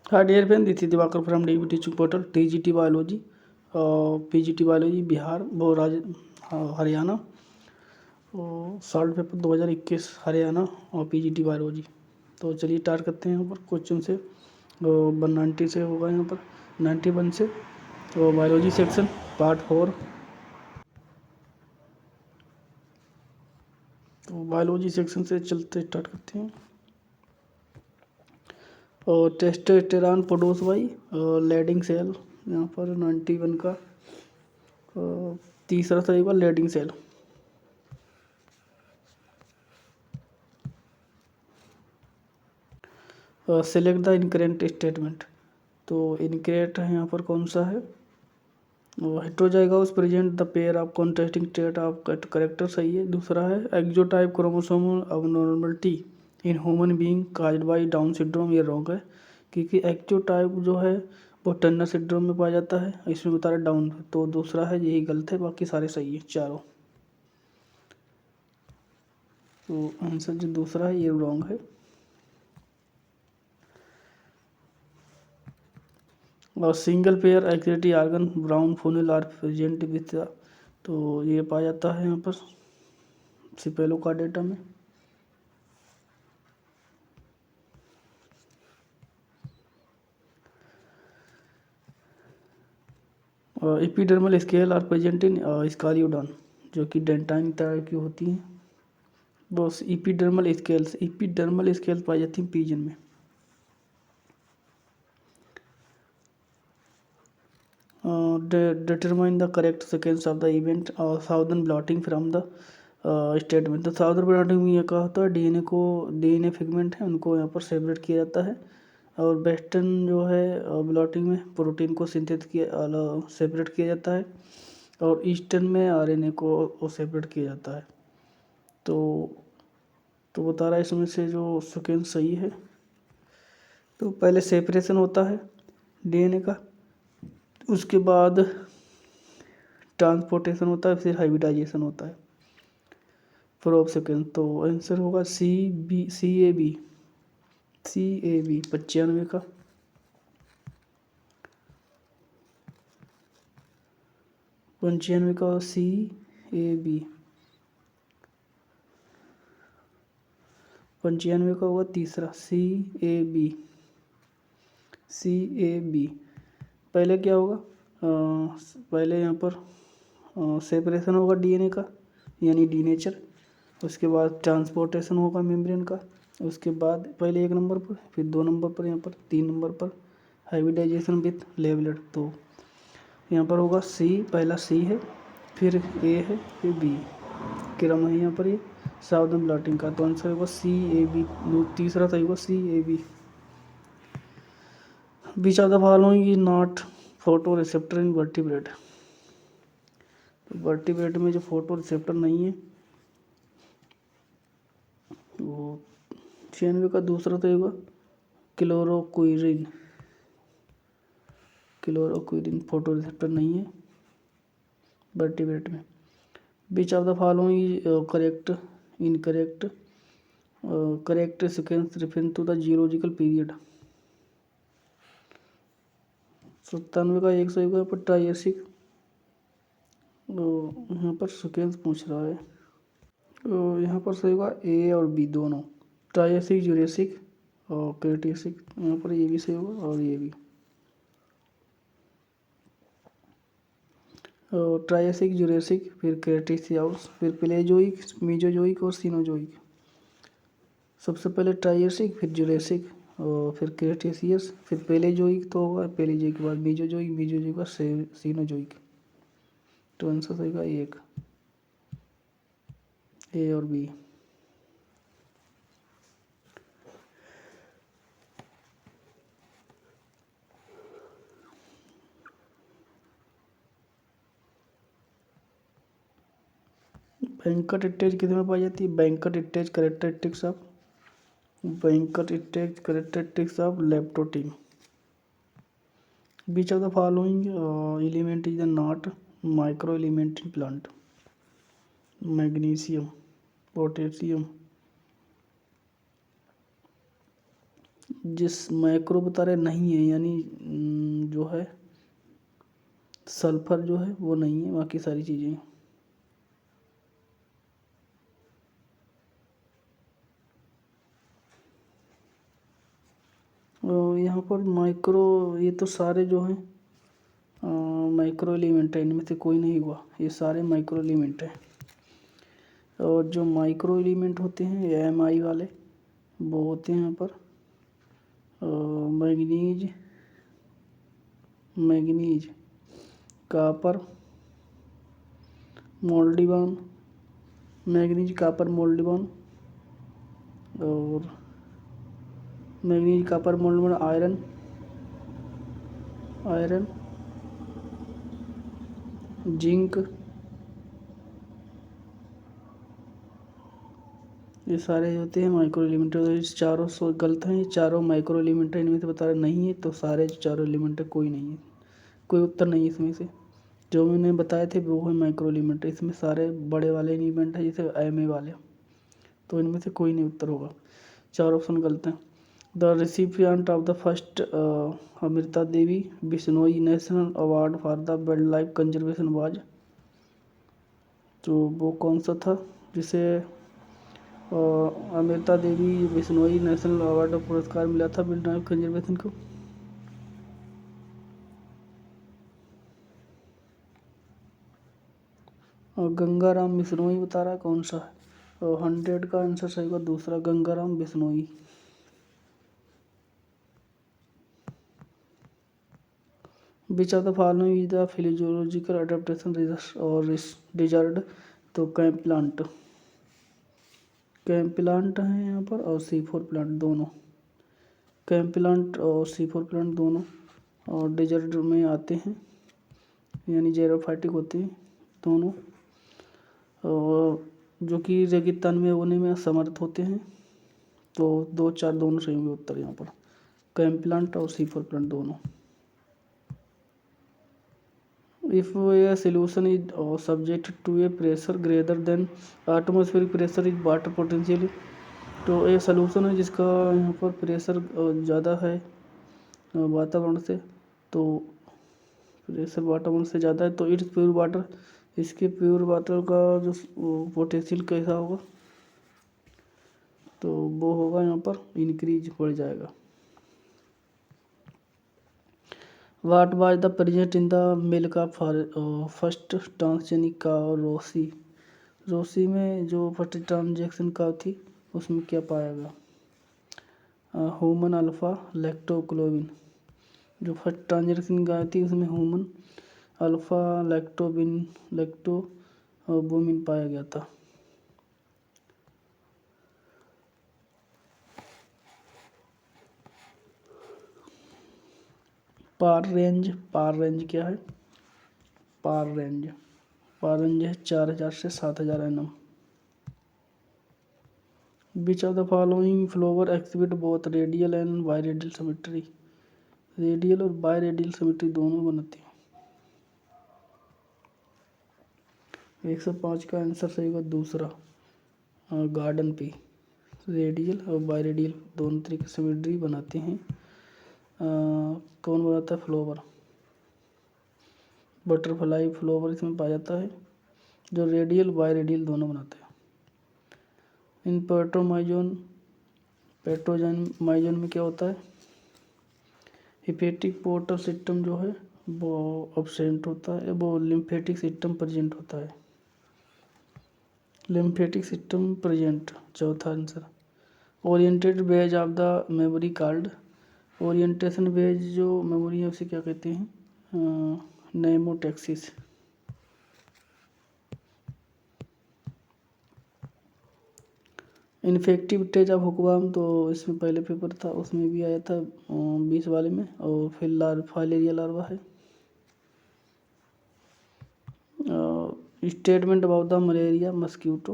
हाँ dear friend, this is Diwakar from DB teaching portal TGT biology, PGT biology Bihar वो Haryana, solve paper 2021 Haryana और PGT biology. तो चलिए start करते हैं यहाँ पर क्वेश्चन से। 190 से होगा यहाँ पर 91 से। तो बायोलॉजी सेक्शन पार्ट 4। तो बायोलॉजी सेक्शन से चलते स्टार्ट करते हैं। और testosterone produce by Leydig cell, यहाँ पर 91 का तीसरा सही होगा Leydig cell. Select the incorrect statement. तो इनकरेक्ट है यहाँ पर कौन सा है, heterozygous present the pair of contrasting state of character सही है। दूसरा है exotype chromosomal abnormality in human being caused by Down syndrome, ये रॉन्ग है क्योंकि एक्जोटाइप जो है वो टर्नर सिंड्रोम में पाया जाता है, इसमें बता रहा डाउन, तो दूसरा है यही गलत है, बाकी सारे सही है चारों। तो आंसर जो दूसरा है ये रॉन्ग है। और सिंगल पेयर एक्सिटी organ brown funnel are present with, तो ये पाया जाता है यहाँ पर सिपेलो का डेटा में। Epidermal scale are present in Scoliodon, जो कि डेंटाइन तरह की होती हैं। बस एपिडर्मल स्केल्स पाई जाती हैं पीजन में। Determine the correct sequence of the event और southern blotting from the statement. तो साउदर्न ब्लॉटिंग में ये कहा होता है डीएनए फिगमेंट है उनको यहाँ पर सेपरेट किया जाता है, और वेस्टर्न जो है ब्लॉटिंग में प्रोटीन को सेपरेट किया जाता है, और ईस्टर्न में आरएनए को सेपरेट किया जाता है। तो बता रहा है इसमें से जो सीक्वेंस सही है। तो पहले सेपरेशन होता है डीएनए का, उसके बाद ट्रांसपोर्टेशन होता है, फिर हाइब्रिडाइजेशन होता है फॉर सेकेंड। तो आंसर होगा सी ए बी 95 का। सी ए बी 95 का होगा तीसरा सी ए बी। पहले क्या होगा, पहले यहाँ पर सेपरेशन होगा डीएनए का यानी डीनेचर, उसके बाद ट्रांसपोर्टेशन होगा मेम्ब्रेन का, उसके बाद पहले 1 नंबर पर, फिर 2 नंबर पर, यहाँ पर 3 नंबर पर हाइब्रिडाइजेशन विथ लेवलेट। तो यहाँ पर होगा पहला सी है, फिर ए है, फिर बी, क्रम है यहाँ पर ये साउदर्न ब्लॉटिंग का। तो आंसर होगा सी ए बी, तीसरा सही होगा C A B. Which of the following is not photo receptor in vertebrate. तो वर्टिब्रेट में जो फोटो रिसेप्टर नहीं है वो 96 का दूसरा तो होगा क्लोरोक्विरिन फोटो रिसेप्टर नहीं है वर्टिब्रेट में। Which of the following correct incorrect correct sequence reference to the geological period. 97 का 101 यहाँ पर ट्रायसिक, यहाँ पर सीक्वेंस पूछ रहा है, तो यहाँ पर सही होगा ए और बी दोनों, ट्रायसिक जुरेसिक और क्रेटेसिक, यहाँ पर ये भी सही होगा और ये भी। ट्रायसिक जुरेसिक फिर क्रेटेशियस फिर प्लेजोइक मीजोजोइक और सीनोजोइक। सबसे पहले ट्रायसिक फिर जुरेसिक और फिर क्रेटेशियस फिर पेलेजोइक, तो होगा पेलेजोइक के बाद मीजोजोइक के बाद सीनोजोइक। तो आंसर सही होगा एक, ए और बी। बैंकट स्टेज कितने में पाई जाती है, banquet stage characteristics of leptotene. Beach of the following element is not micro element in plant. Magnesium, potassium, जिस माइक्रो बता रहे नहीं है, यानी जो है सल्फर जो है वो नहीं है, बाकी सारी चीज़ें। और यहाँ पर माइक्रो, ये तो सारे जो हैं माइक्रो एलिमेंट है, इनमें से कोई नहीं हुआ, ये सारे माइक्रो एलिमेंट हैं। और जो माइक्रो एलिमेंट होते हैं एमआई वाले, वो होते हैं यहाँ पर मैग्नीज, कापर, मोल्डिबॉन, मैग्नीज, कापर, मोल्डिबॉन, और मैग्नीज, कापर, मोल्डिबॉन, आयरन, जिंक, ये सारे होते हैं माइक्रो एलिमेंट। इस चारों गलत हैं, ये चारों माइक्रो एलिमेंट है, इनमें से बता रहे नहीं है, तो सारे जो चारों एलिमेंट है कोई नहीं है, कोई उत्तर नहीं है इसमें से। जो मैंने बताए थे वो है माइक्रो एलिमेंट, इसमें सारे बड़े वाले एलिमेंट है जैसे एम ए वाले, तो इनमें से कोई नहीं उत्तर होगा, चार ऑप्शन गलत हैं। The recipient of the first Amrita Devi Bishnoi national award for the wild life conservation was, तो वो कौन सा था जिसे अमृता देवी बिश्नोई नेशनल अवार्ड पुरस्कार मिला था वाइल्ड लाइफ कंजर्वेशन को? और गंगाराम बिश्नोई बता रहा है कौन सा है, और 100 का आंसर सही होगा दूसरा, गंगाराम बिश्नोई। विच of the following is the physiological adaptation और डिजर्ड, तो कैंप प्लांट है यहाँ पर, और C4 प्लांट दोनों, कैंप प्लांट और C4 प्लांट दोनों और डिजर्ट में आते हैं, यानी जेरोफाइटिक होते हैं दोनों, और जो कि रेगिस्तान में होने में असमर्थ होते हैं, तो 2, 4 दोनों सही होंगे उत्तर यहाँ पर, कैंप प्लांट और C4 प्लांट दोनों। If a solution is subject to a pressure greater than atmospheric pressure is water potentially, तो ये सॉल्यूशन है जिसका यहाँ पर प्रेशर ज़्यादा है वातावरण से, तो प्रेशर वातावरण से ज़्यादा है तो इट्स प्योर वाटर, इसके प्योर वाटर का जो पोटेंशियल कैसा होगा, तो वो होगा यहाँ पर इंक्रीज बढ़ जाएगा। What was the present in the milk of first transgenic का और रोसी में जो फर्स्ट ट्रांजेक्शन का थी उसमें क्या पाया गया? ह्यूमन अल्फा लैक्टोक्लोबिन, जो फर्स्ट ट्रांजेक्शन का थी उसमें ह्यूमन अल्फा लैक्टोबोमिन पाया गया था। पार रेंज क्या है? पार रेंज है 4000 से 7000 nm। Which of the following flower exhibit both radial and biradial symmetry, radial और बायरेडियल सिमेट्री दोनों बनाती हैं। 105 का आंसर सही होगा दूसरा, गार्डन पे रेडियल और बायरेडियल दोनों तरीके से सिमेट्री बनाते हैं। कौन बनाता है? फ्लोवर, बटरफ्लाई फ्लोवर इसमें पाया जाता है, जो रेडियल बायरेडियल दोनों बनाते हैं। इन पेट्रोजन में क्या होता है? हिपेटिक पोर्टल सिस्टम जो है वो अब्सेंट होता है, वो लिम्फेटिक सिस्टम प्रेजेंट होता है, लिम्फेटिक सिस्टम प्रेजेंट, चौथा answer. Oriented bees of the memory card, orientation bees जो मेमोरी है उसे क्या कहते हैं? Mnemotaxis. Infective stage of hookworm, तो इसमें पहले पेपर था उसमें भी आया था 20 वाले में, और फिर फाइलेरिया लार्वा है। Statement about the malaria mosquito,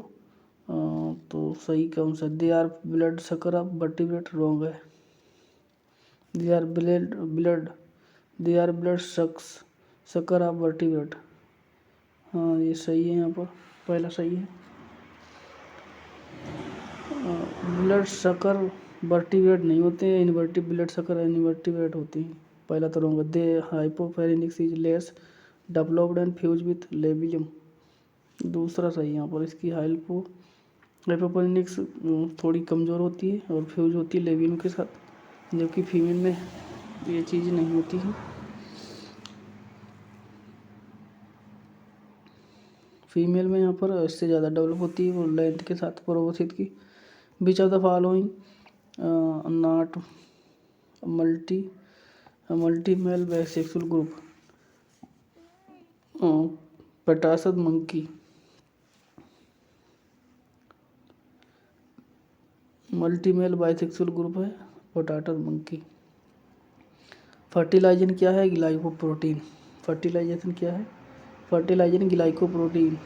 तो सही कौन सा? They are blood sucker of vertebrate, wrong है। They are blood sucker of vertebrate, हाँ ये सही है, यहाँ पर पहला सही है। ब्लड सकर वर्टिब्रेट नहीं होते हैं, इनवर्टिब्रेट्स अगर इनवर्टिब्रेट होती हैं। पहला तो रहूँगा the hypopharynx is less developed and fuse with labium. दूसरा सही यहाँ पर, इसकी हाइपोफेरेनिक्स थोड़ी कमज़ोर होती है और फ्यूज होती है लेबियम के साथ, जबकि फीमेल में ये चीज़ नहीं होती है। फीमेल में यहाँ पर इससे ज़्यादा डेवलप होती है और लेंथ के साथ प्रोबोसिट की। Which of the following not multi male bisexual group patas monkey multi male bisexual group है पोटाटस मंकी। फर्टिलाइजन क्या है? ग्लाइकोप्रोटीन। फर्टिलाइजेशन क्या है? Fertilizin glycoprotein.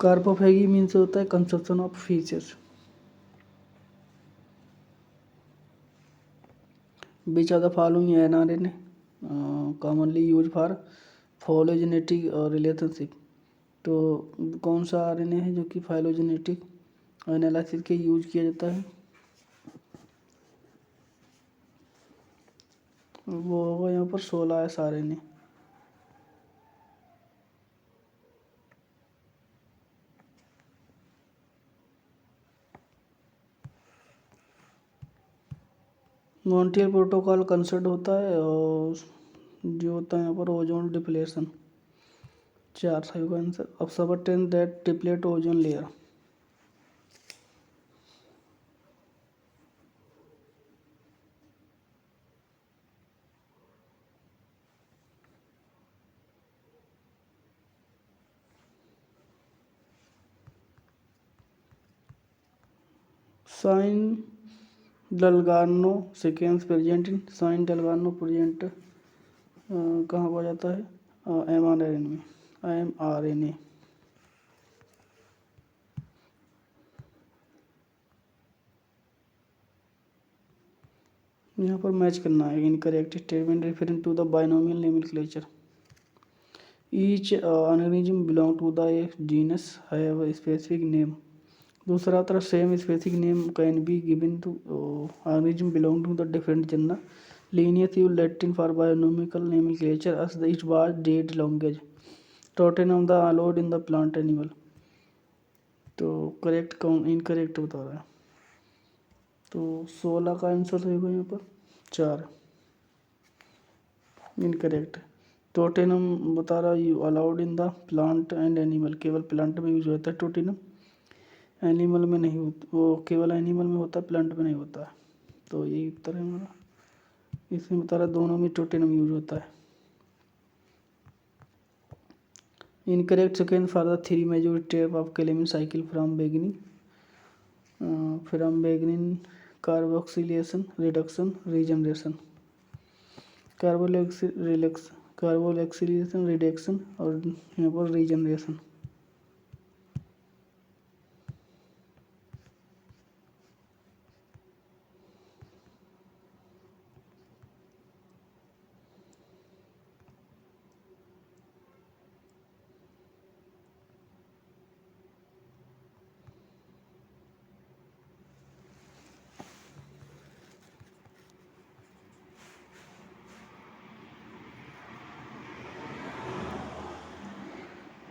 कार्पोफेगी मीन्स होता है consumption of features. Which are the following nRNA commonly use for phylogenetic relationship. तो कौन सा आरएनए है जो कि फाइलोजेनेटिक एनालिसिस के यूज किया जाता है? वो होगा यहाँ पर 16S RNA. Montreal protocol concert होता है और जो होता है यहाँ पर ओजोन डिप्लेशन। 4 सही का आंसर। अब substance that deplete ozone layer. Shine Dalgarno sequence present in Shine Dalgarno present कहाँ पाया जाता है? mRNA। यहाँ पर मैच करना है। Incorrect statement referring to the binomial nomenclature. Each organism belong to the एक genus have a specific name. दूसरा तरह same specific name can be given to organism belong to the different genera Linnaeus use Latin for binomial nomenclature as the it was dead language tautonym the allowed in the plant animal. तो correct कौन incorrect बता रहा है? तो 16 का answer होगा यहाँ पर 4 इनकरेक्ट। टोटेनम बता रहा you allowed in the plant and animal, केवल प्लांट में यूज होता है टोटेनम, एनिमल में नहीं होता। वो केवल एनिमल में होता है, प्लांट में नहीं होता है। तो यही उत्तर है हमारा। इसमें बता रहा दोनों में टोटेनम यूज होता है। Incorrect second for the 3 major step of Calvin cycle from beginning carboxylation reduction regeneration. Carboxylation reduction और यहाँ पर रीजनरेशन।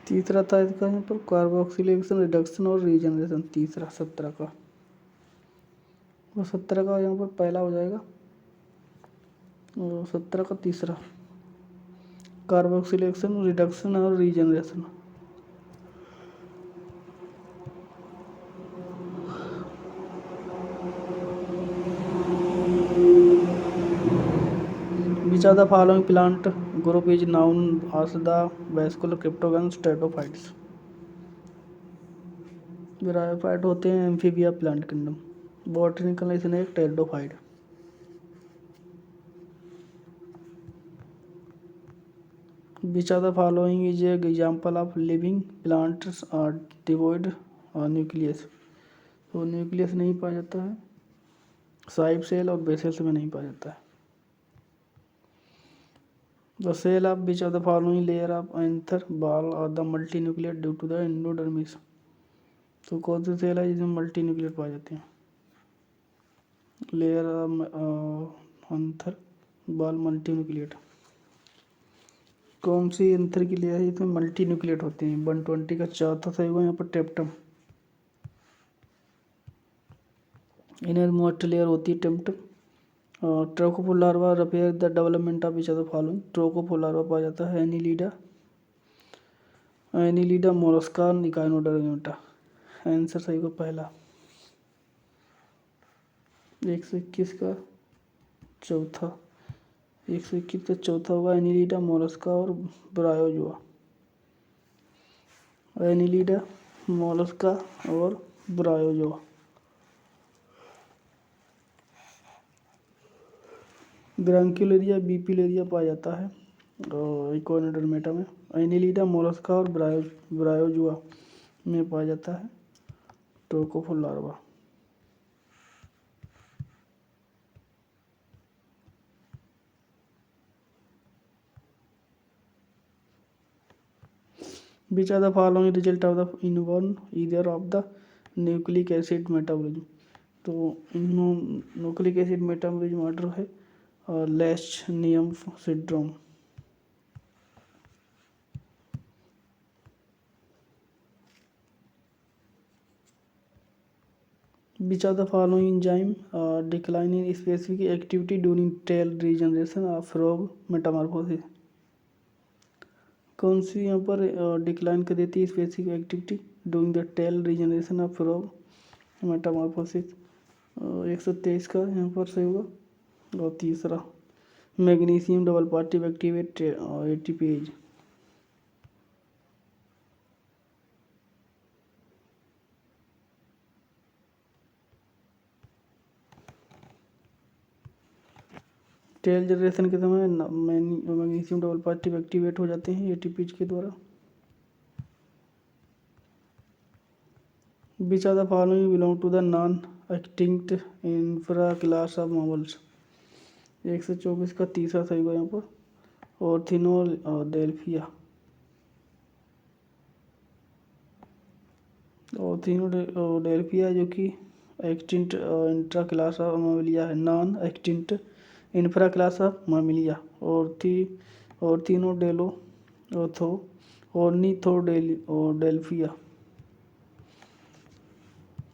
तीसरा था इसका यहाँ पर कार्बोक्सिलेशन रिडक्शन और रीजनरेशन। तीसरा 17 का, वो 17 का यहाँ पर पहला हो जाएगा और 17 का तीसरा कार्बोक्सिलेशन रिडक्शन और regeneration. Which of the following plant group is known as the vascular cryptogams pteridophytes? Bryophyte होते हैं amphibia plant kingdom. Botanical snake pteridophyte. Which of the following is an example of living plants are devoid nucleus? तो nucleus नहीं पाया जाता है, साइप cell और basal में नहीं पाया जाता है। The cell of which of the following layer of anther wall और the multi nuclear due to the endodermis. तो कौन सी सेल है जिसमें मल्टी न्यूक्लियर पाए जाते हैं? Layer anther ball multi nuclear. कौन सी एंथर की लेयर है इसमें मल्टी न्यूक्लियर होते हैं? 120 का चौथा सही होगा यहाँ पर टेप्टम। इनर मोस्ट लेयर होती है टेप्टम। Trochophore larva repair the development of which of the following. Trochophore larva पाया जाता है एनिलीडा मोलस्का निकाइनोडर्मिटा। आंसर सही को पहला। 121 का चौथा। 121 का चौथा होगा एनिलीडा मोलस्का और ब्रायोजुआ। एनिलीडा मोलस्का और ब्रायोजुआ। ग्रांक्युलेरिया बीपिलेरिया पाया जाता है इकोनोडर्मेटा में। एनिलीडा मोलस्का और ब्रायोजुआ में पाया जाता है trochophore larva. Which are the following result of the inborn either of the nucleic acid metabolism। तो न्यूक्लिक एसिड मेटाबॉलिज्म ऑर्डर है लेशनियम syndrome. Which of the following enzyme decline in specific activity during tail regeneration of frog metamorphosis। कौन सी यहाँ पर decline कर देती है specific activity doing the tail regeneration of frog metamorphosis. 123 का यहाँ पर सही होगा। और तीसरा magnesium double positive activate ATPase. Tail generation के समय मैग्नीशियम डबल पॉजिटिव एक्टिवेट हो जाते हैं एटीपीज के द्वारा। Which of the following belong to the non-extinct infraclass of mammals। 124 का तीसरा सही होगा यहाँ पर ऑर्थिनोडेल्फिया। ऑर्थिनोडेल्फिया जो कि extinct intra class of Mammalia है, non extinct infra class of Mammalia. ऑर्थिनोडेलो ऑर्निथोडेल्फिया।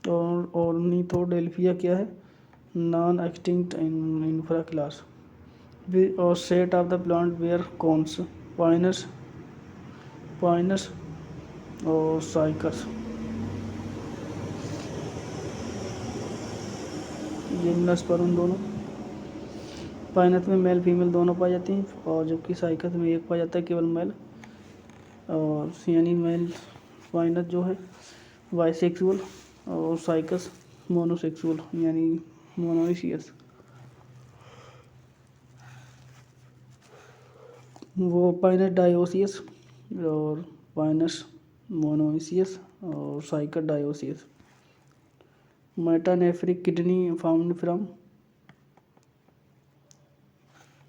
ऑर्निथोडेल्फिया क्या है? Non extinct infra class. और set of the plant where cones Pinus और साइकस। जिम्नोस्पर्म दोनों। पाइनस में मेल फीमेल दोनों पाई जाती हैं और जबकि साइकस में एक पाया जाता है केवल मेल। और यानी मेल पाइनस जो है बाइसेक्सुअल और साइकस मोनोसेक्सुअल यानी मोनोइसियस। वो पाइनस डायोसियस और पाइनस मोनोइसियस और cycas dioecious. Metanephric kidney found from.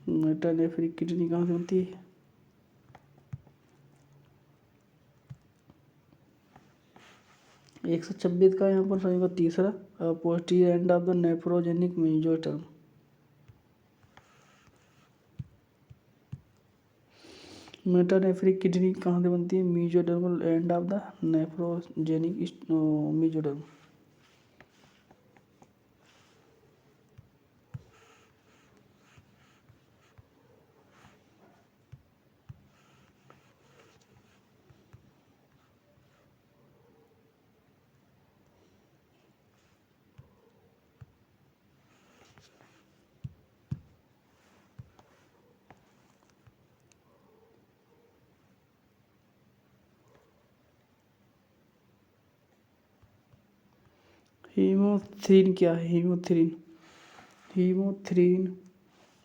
Metanephric kidney कहाँ से बनती है? एक 126 का यहाँ पर सही का तीसरा posterior end of the nephrogenic mesoderm. Metanephric kidney कहाँ से बनती है? Mesodermal end of the nephrogenic mesoderm. Haemerythrin क्या है? हीमोथ्रीन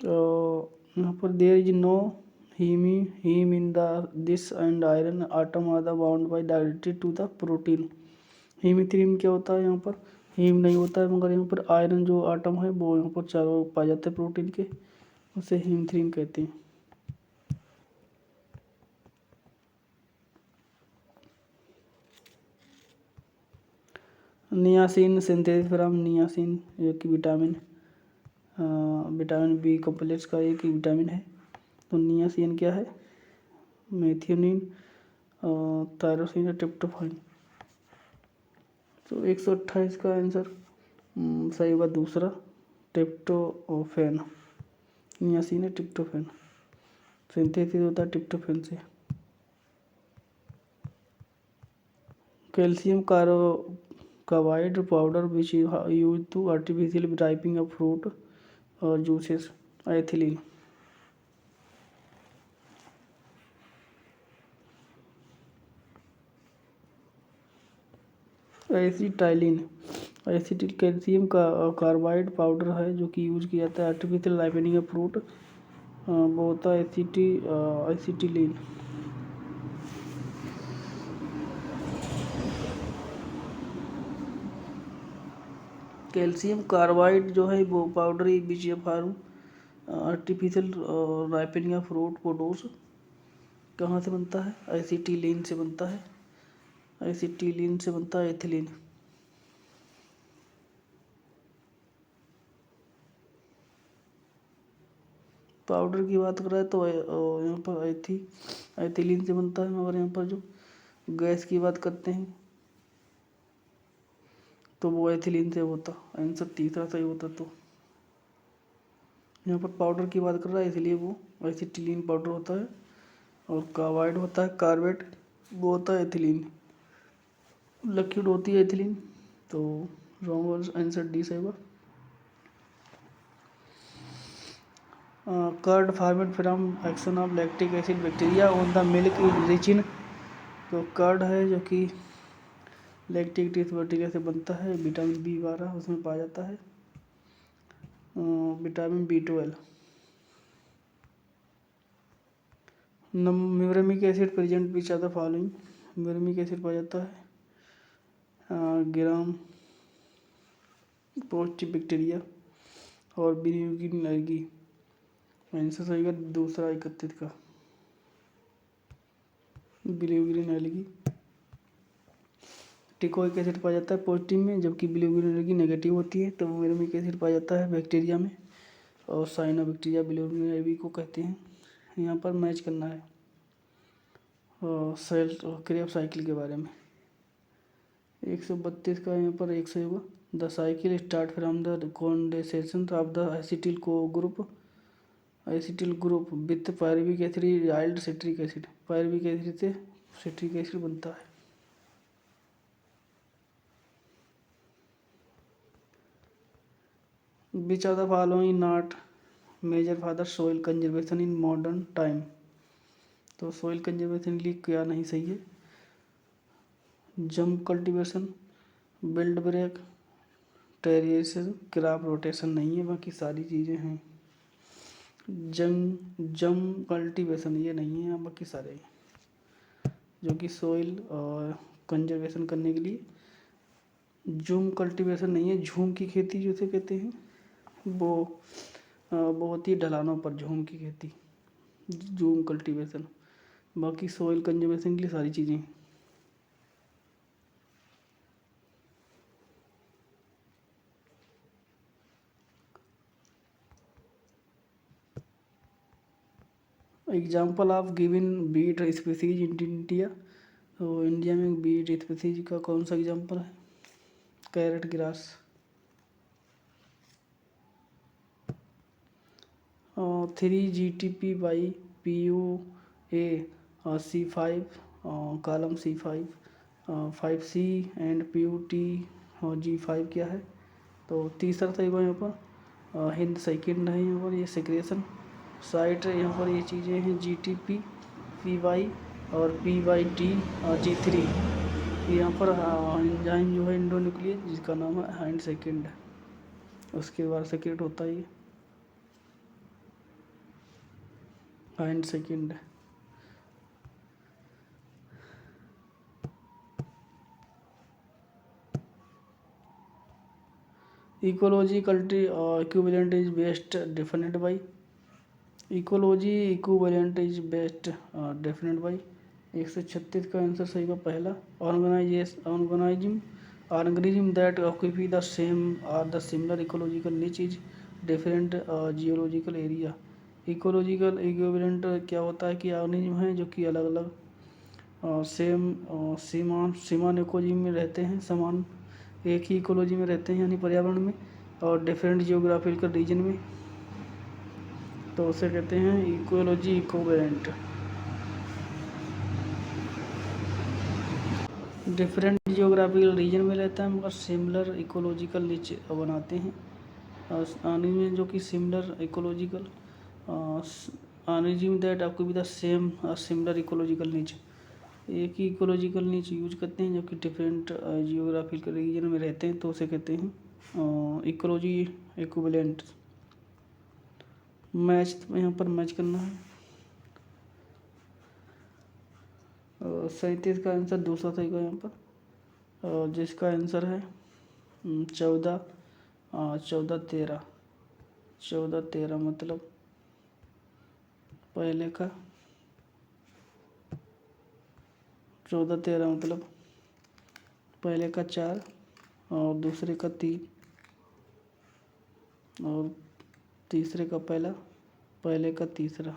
यहाँ पर there is no haem in the this and iron atom are the bound by directly to the protein. Haemerythrin क्या होता है? यहाँ पर हीम नहीं होता है मगर यहाँ पर आयरन जो आटम है वो यहाँ पर चारों पाए जाते हैं प्रोटीन के, उसे हीमोथ्रीन कहते हैं। नियासिन सिंथेसिस फ्रॉम नियासिन, जो कि विटामिन बी कॉम्प्लेक्स का एक विटामिन है। तो नियासिन क्या है? मेथियोनिन, टायरोसिन और ट्रिप्टोफैन। तो 128 का आंसर सही होगा दूसरा, ट्रिप्टोफैन। नियासिन है ट्रिप्टोफैन, सिंथेसिस होता है ट्रिप्टोफैन से। Calcium carbide powder which use to artificial ripening of fruit और juices, ethylene. Acetylene, acetyl calcium का कार्बाइड पाउडर है जो कि यूज किया जाता है आर्टिफिशियल राइपनिंग ऑफ फ्रूट, वो होता है एसिटिलीन। कैल्शियम कार्बाइड जो है वो powder which form artificial ripening of fruit produce कहाँ से बनता है? एसिटिलीन से बनता है, एसिटिलीन से बनता है एथिलीन। पाउडर की बात कर रहा है तो यहाँ पर एथिलीन से बनता है, मगर यहाँ पर जो गैस की बात करते हैं तो वो एथिलीन से होता। आंसर तीसरा सही होता। तो यहाँ पर पाउडर की बात कर रहा है इसलिए वो एसिटिलीन पाउडर होता है, और कार्बाइड होता है कार्बेट, वो होता है एथिलीन, लिक्विड होती है एथिलीन। तो रॉन्ग आंसर डी सही होगा। Curd formed from action of lactic acid bacteria on the milk is rich in. तो कर्ड है जो कि लैक्टिक एसिड बैक्टीरिया से बनता है, विटामिन B12 उसमें पाया जाता है, vitamin B12। Muramic acid present which are the following. Muramic acid पाया जाता है ग्राम पॉजिटिव बैक्टीरिया और बिलिरुबिन एल्गी। आंसर सही है दूसरा 31 का, बिलिरुबिन एल्गी। टिकोइक एसिड पाया जाता है पॉजिटिव में, जबकि बिलिरुबिन एल्गी नेगेटिव होती है। तो म्यूरेमिक एसिड पाया जाता है बैक्टीरिया में, और साइनोबैक्टीरिया बिलिरुबिन एल्गी को कहते हैं। यहाँ पर मैच करना है सेल क्रेब्स साइकिल के बारे में। 132 का यहाँ पर 1 सही होगा। The cycle start from the condensation of the acetyl group with pyruvic acid yield citric acid. Pyruvic acid से सिट्रिक एसिड बनता है। Which are the following not major for the soil conservation in modern time. तो soil conservation के लिए क्या नहीं सही है? Jhum cultivation, build break, terracing, crop rotation नहीं है, बाकी सारी चीज़ें हैं। जंप कल्टीवेशन ये नहीं है, बाकी सारे जो कि सोइल कंजर्वेशन करने के लिए। झूम कल्टीवेशन नहीं है, झूम की खेती जिसे कहते हैं, वो बहुत ही ढलानों पर झूम की खेती, झूम कल्टीवेशन। बाकी सोइल कंजर्वेशन के लिए सारी चीज़ें। Example of given beat species in India. तो इंडिया में बीट स्पीसीज का कौन सा एग्जाम्पल है? Carrot grass. 3 GTP by PUA C5 column C5 5C and PUT G5 क्या है? तो तीसरा सही हुआ यहाँ पर हिंद सेकेंड है। यहाँ पर ये सेक्रेशन साइट यहाँ पर ये चीज़ें हैं GTP PY और PYT G3। यहाँ पर एंजाइम जो है इंडोन्यूक्लियस जिसका नाम है हैंड सेकेंड, उसके बाद सेक्रेट होता है ये हैंड सेकेंड। इकोलॉजी कल्टी equivalent is best defined by. Ecology equivalent is best defined by. 136 का आंसर सही होगा पहला, organism organism that occupy the same or the similar ecological niche is different geological area. Ecological equivalent क्या होता है कि organism हैं जो कि अलग अलग समान इकोलॉजी में रहते हैं, समान एक ही इकोलॉजी में रहते हैं यानी पर्यावरण में, और डिफरेंट जियोग्राफिकल रीजन में, तो उसे कहते हैं ecology equivalent. Different geographical region में रहता है मगर सिमिलर इकोलॉजिकल निच बनाते हैं। ऑर्गेनिज्म जो कि सिमिलर इकोलॉजिकल ऑर्गेनिज्म दैट आपको भी द सेम सिमिलर इकोलॉजिकल निच, एक ही इकोलॉजिकल निच यूज करते हैं जो कि डिफरेंट जियोग्राफिकल रीजन में रहते हैं, तो उसे कहते हैं इकोलॉजी इक्विवेलेंट। मैच तो यहाँ पर मैच करना है। 37 का आंसर दूसरा सही होगा यहाँ पर, जिसका आंसर है 14 13 मतलब पहले का 14 13 मतलब पहले का 4 और दूसरे का 3 और तीसरे का पहला, पहले का तीसरा।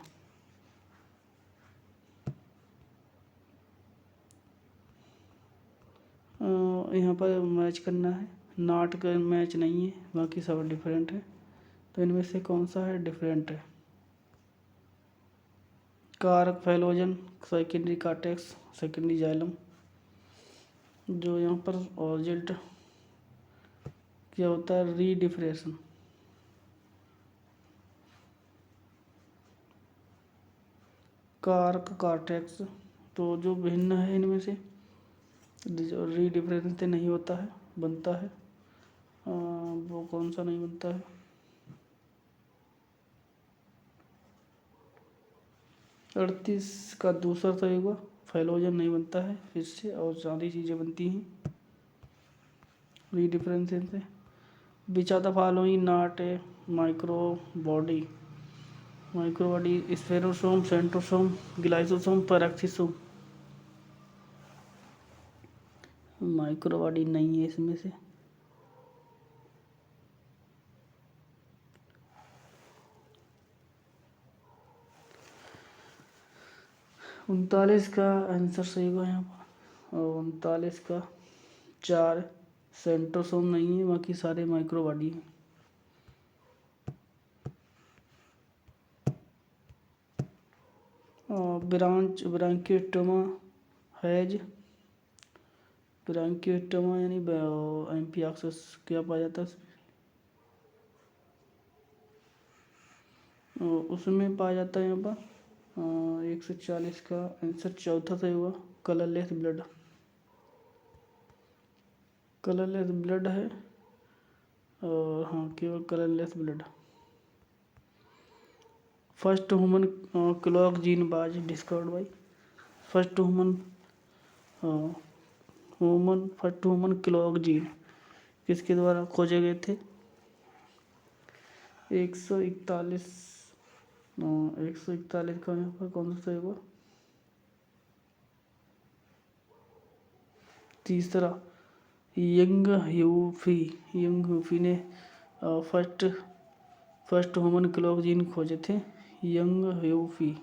यहाँ पर मैच करना है, नॉट का मैच नहीं है, बाकी सब डिफरेंट है, तो इनमें से कौन सा है डिफरेंट है। कारक phellogen, secondary cortex, secondary xylem. जो यहाँ पर ऑर्जिल्ट क्या होता है रीडिफ्रेशन। कारक कार्टेक्स तो जो भिन्न है इनमें से जो रीडिफ्रेशन से नहीं होता है बनता है, वो कौन सा नहीं बनता है। अड़तीस का दूसरा सही होगा, फैलोजन नहीं बनता है इससे और सारी चीज़ें बनती हैं रीडिफ्रेंसेशन से। Which are the following not a micro body, micro body spherosome, centrosome, glyoxysome, peroxisome. Micro body नहीं है इसमें से। उनतालीस का आंसर सही होगा यहाँ पर, और 39 का 4 सेंट्रोसोम नहीं है, बाकी सारे माइक्रो बॉडी हैं। ब्रांकियोस्टोमा हैज, ब्रांकियोस्टोमा यानी एम्फियाक्सिस क्या पाया जाता है उसमें पाया जाता है यहाँ पर। 140 का आंसर चौथा सही हुआ, कलरलेस ब्लड, कलरलेस ब्लड है, और हाँ केवल colourless blood. First human clock gene was discovered by, first first human clock gene किसके द्वारा खोजे गए थे। 141 141 का यहाँ पर कौन सा सही हुआ, तीसरा यंग ह्यूफी ने फर्स्ट ह्यूमन क्लॉक जीन खोजे थे, यंग ह्यूफी।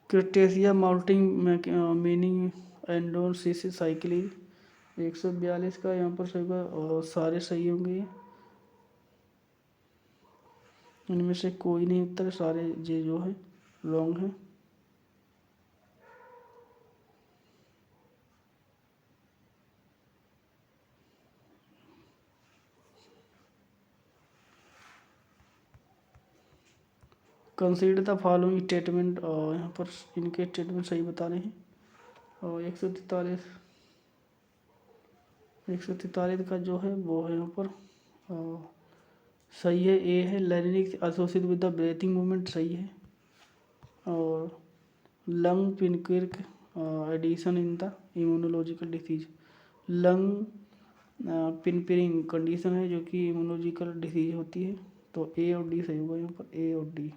क्रिटेशिया माउंटिंग मीनिंग एंडोसिस साइकिल। 142 का यहाँ पर सही होगा, और सारे सही होंगे, इनमें से कोई नहीं उत्तर, सारे ये जो है रॉन्ग है। कंसीडर द फॉलोइंग स्टेटमेंट, और यहाँ पर इनके स्टेटमेंट सही बता रहे हैं। और 143 का जो है वो है यहाँ पर सही है, ए है, larynx associated with the breathing movement सही है, और लंग पिनक्विर्क addition in the immunological disease, lung पिनपिरिंग कंडीशन है जो कि इम्यूनोलॉजिकल डिसीज होती है, तो ए और डी सही होगा यहाँ पर, ए और डी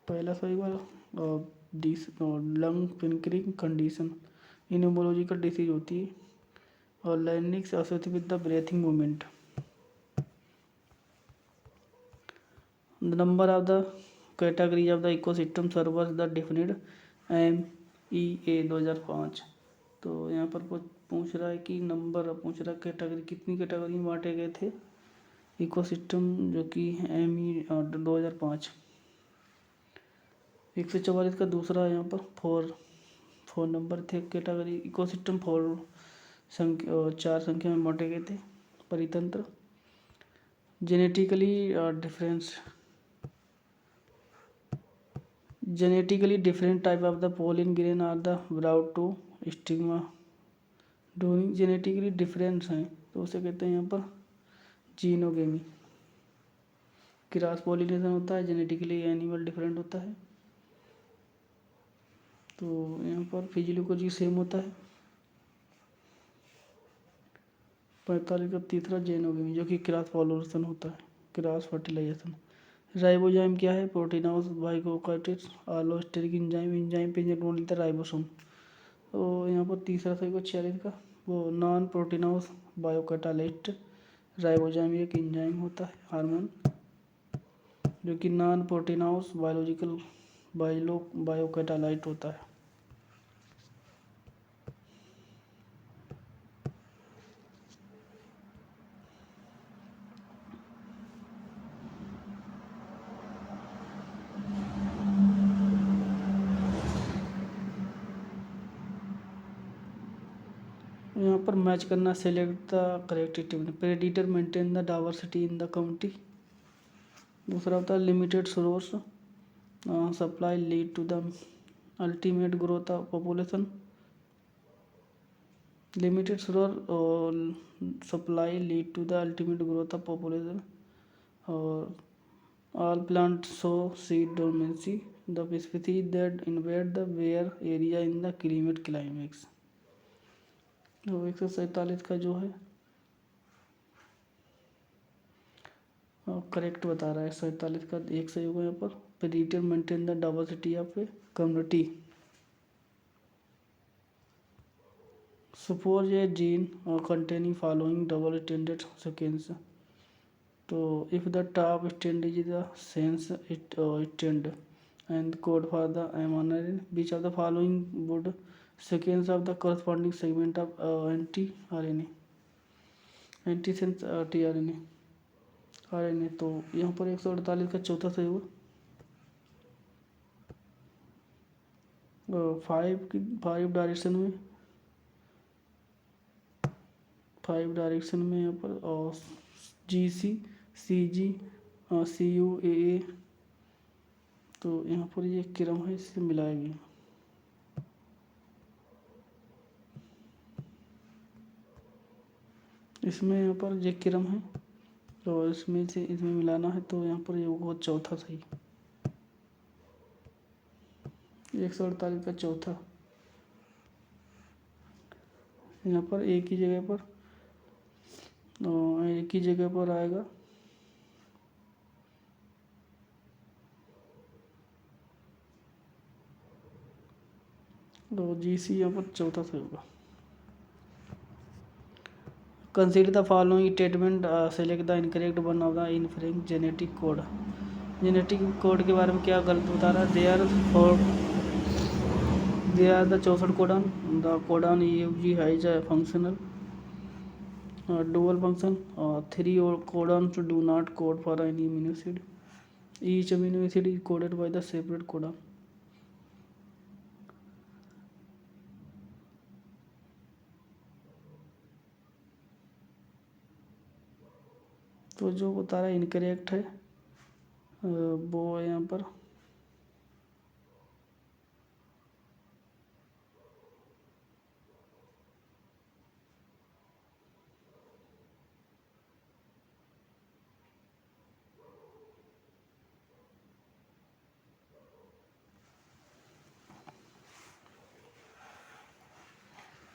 पहला सही होगा, और लंग पिंकरिंग कंडीशन इन्यूमोलॉजिकल डिसीज होती है। और larynx associated with the breathing movement. The number of the categories of the ecosystem services the defined MEA 2005। तो यहाँ पर पूछ रहा है कि नंबर पूछ रहा है कैटेगरी कितनी कैटेगरी में बांटे गए थे इकोसिस्टम, जो कि ME 2005। 144 का दूसरा यहाँ पर फोर नंबर थे कैटेगरी इकोसिस्टम 4 संख्या में बांटे गए थे परितंत्र। Genetically different type of the pollen grain are the brought to stigma डोनिंग। जेनेटिकली डिफरेंस हैं तो उसे कहते हैं यहाँ पर जीनोगेमी। क्रॉस पॉलिनेशन होता है, जेनेटिकली एनिमल डिफरेंट होता है। तो यहाँ पर फिजियोलॉजी सेम होता है। 45 का तीसरा जेनोगेमी, जो कि क्रॉस पॉलिनेशन होता है, क्रॉस फर्टिलाइजेशन। राइबोजाइम क्या है? प्रोटीनोस बाइकोकाइटिस allosteric enzyme present only the ribosome. तो यहाँ पर तीसरा सही को 46 का वो नॉन प्रोटीनोस बायोकैटालिस्ट। राइबोजाइम एक एंजाइम होता है हार्मोन, जो कि नॉन प्रोटीनोस बायोलॉजिकल बायोकैटालाइट होता है। यहाँ पर मैच करना, select the correct table. Predator maintain the diversity in the county. दूसरा होता है limited source supply lead to the ultimate growth of population. Limited source supply lead to the ultimate growth of population. और all plants show seed dormancy, the species that invade the bare area in the climate climax। तो 147 का जो है correct बता रहा है। 47 का एक सही होगा यहाँ पर। Predator maintain the diversity of a community. Suppose A gene containing following double stranded sequence। तो if the top strand is the sense strand and code for the mRNA, which of the following would sequence of the corresponding segment of anti-RNA antisense RNA। तो यहाँ पर 148 का चौथा सही हुआ। 5 direction में यहाँ पर GC CG CUAA। तो यहाँ पर ये क्रम है, इससे मिलाया गया। इसमें यहाँ पर ये क्रम है तो इसमें से इसमें मिलाना है, तो यहाँ पर ये वो चौथा सही। 148 का चौथा। यहाँ पर एक ही जगह पर आएगा। तो GC यहाँ पर चौथा सही होगा। Consider the following statement, select the incorrect one of the inference genetic code. Genetic code के बारे में क्या गलत बता रहा है? दे आर द चौसठ codon. The codon EUG has a functional dual function। 3 codons do not code for any amino acid। Each amino acid is coded by the separate codon। तो जो बता रहा है इनकरेक्ट है वो यहाँ पर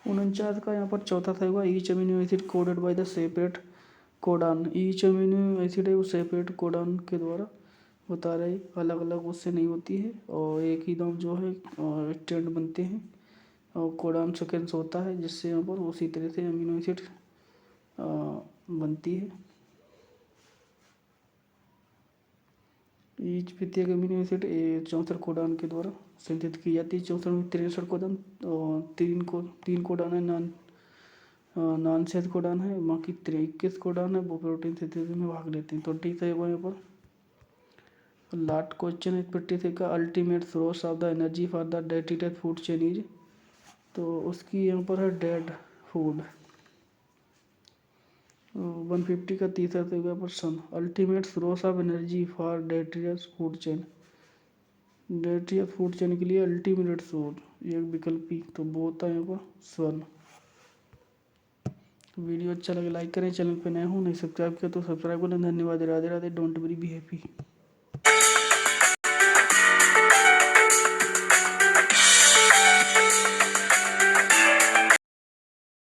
उनचास का यहाँ पर चौथा सही हुआ। Each amino acid coded by the separate codon. Each amino acid है वो सेपरेट कोडान के द्वारा बता रहे, अलग अलग उससे नहीं होती है और एक ही दाम जो है स्टैंड बनते हैं और कोडान सीक्वेंस होता है, जिससे यहाँ पर उसी तरह से अमीनो एसिड बनती है। ईच प्रत्येक अमीनो एसिड 64 कोडान के द्वारा संचित की जाती है। 64 में 63 कोडान और तीन कोडान है नॉन सेट कोडान है, बाकी 21 कोडान है वो प्रोटीन सिंथेसिस में भाग लेते हैं। 27 यहाँ पर लास्ट क्वेश्चन है 26 का, ultimate source of the energy for the digested food chain is, तो उसकी यहाँ पर है डेड फूड। 150 का तीसरा होगा प्रश्न, ultimate source of energy for digested food chain. Digested food chain के लिए अल्टीमेट सोर्स ये विकल्पी, तो वो होता है यहाँ पर स्वर्ण। वीडियो अच्छा लगे लाइक करें, चैनल पे नए हो नहीं सब्सक्राइब किया तो सब्सक्राइब करें। धन्यवाद, Radhe Radhe, don't very be happy.